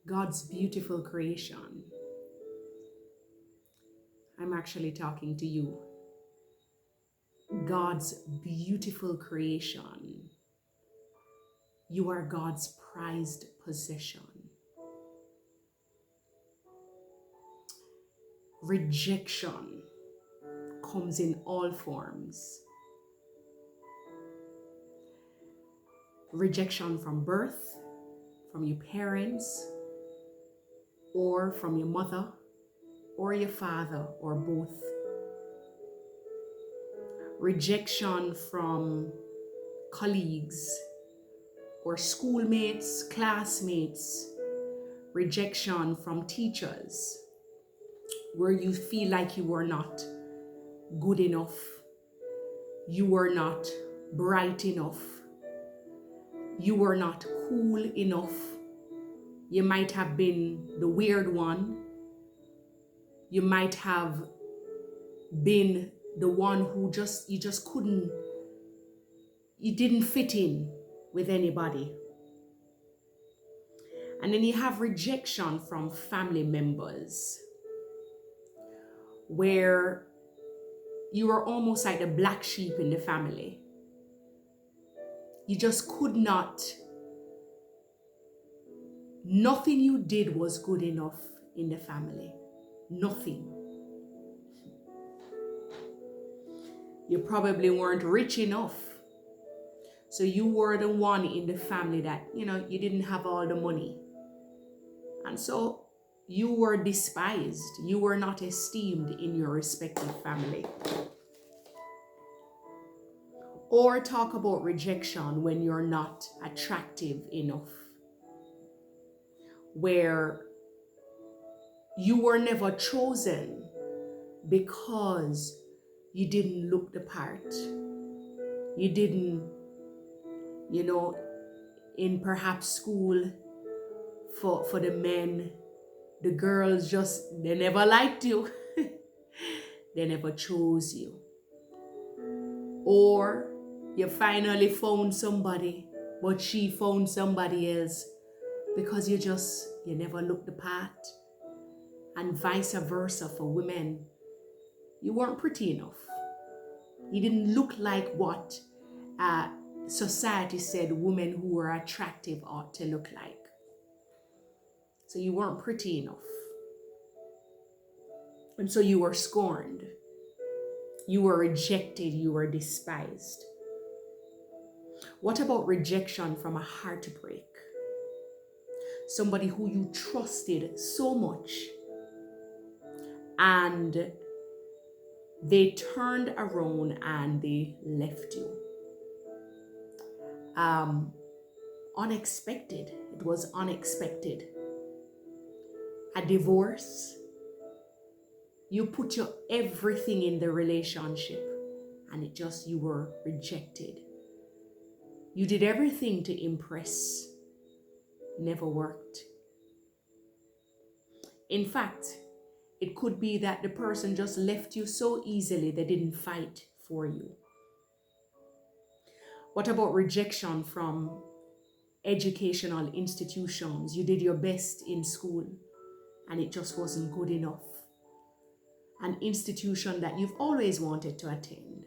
God's beautiful creation. I'm actually talking to you. God's beautiful creation. You are God's prized possession. Rejection comes in all forms. Rejection from birth, from your parents, or from your mother, or your father, or both. Rejection from colleagues, or schoolmates, classmates. Rejection from teachers, where you feel like you were not good enough, you were not bright enough, you were not cool enough. You might have been the weird one. You might have been the one who you just couldn't, you didn't fit in with anybody. And then you have rejection from family members, where you were almost like the black sheep in the family. You just could not, nothing you did was good enough in the family. Nothing. You probably weren't rich enough. So you were the one in the family that, you didn't have all the money. And so you were despised. You were not esteemed in your respective family. Or talk about rejection when you're not attractive enough, where you were never chosen because you didn't look the part. You didn't, in perhaps school, for the men, the girls they never liked you. They never chose you. Or you finally found somebody, but she found somebody else because you never looked the part. And vice versa for women. You weren't pretty enough. You didn't look like what society said women who were attractive ought to look like. So you weren't pretty enough. And so you were scorned. You were rejected. You were despised. What about rejection from a heartbreak? Somebody who you trusted so much and they turned around and they left you. Unexpected. It was unexpected. A divorce. You put your everything in the relationship and you were rejected. You did everything to impress. Never worked. In fact, it could be that the person just left you so easily they didn't fight for you. What about rejection from educational institutions? You did your best in school and it just wasn't good enough. An institution that you've always wanted to attend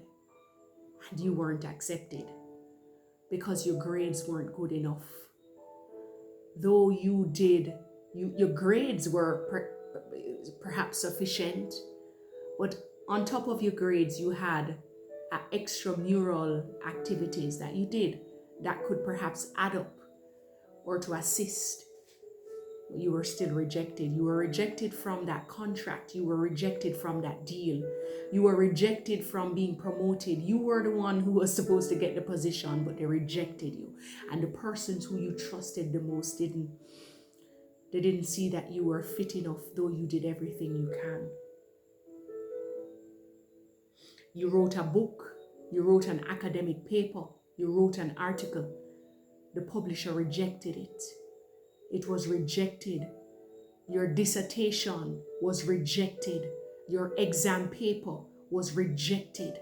and you weren't accepted because your grades weren't good enough. Though you did, your grades were perhaps sufficient, but on top of your grades, you had extramural activities that you did that could perhaps add up or to assist. You were still rejected. You were rejected from that contract. You were rejected from that deal. You were rejected from being promoted. You were the one who was supposed to get the position, but they rejected you. And the persons who you trusted the most they didn't see that you were fit enough, though you did everything you can. You wrote a book. You wrote an academic paper. You wrote an article. The publisher rejected it. It was rejected. Your dissertation was rejected. Your exam paper was rejected.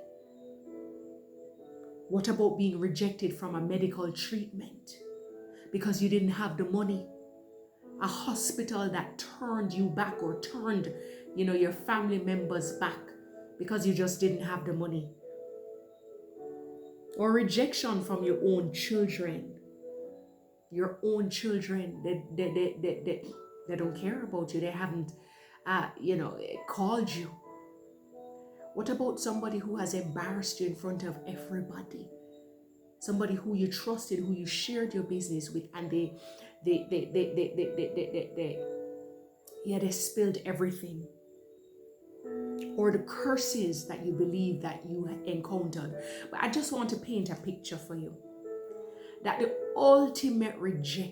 What about being rejected from a medical treatment? Because you didn't have the money. a hospital that turned you back or turned, your family members back because you just didn't have the money. Or rejection from your own children. Your own children, they don't care about you. They haven't, called you. What about somebody who has embarrassed you in front of everybody? Somebody who you trusted, who you shared your business with, and they spilled everything. Or the curses that you believe that you encountered. But I just want to paint a picture for you that the ultimate rejection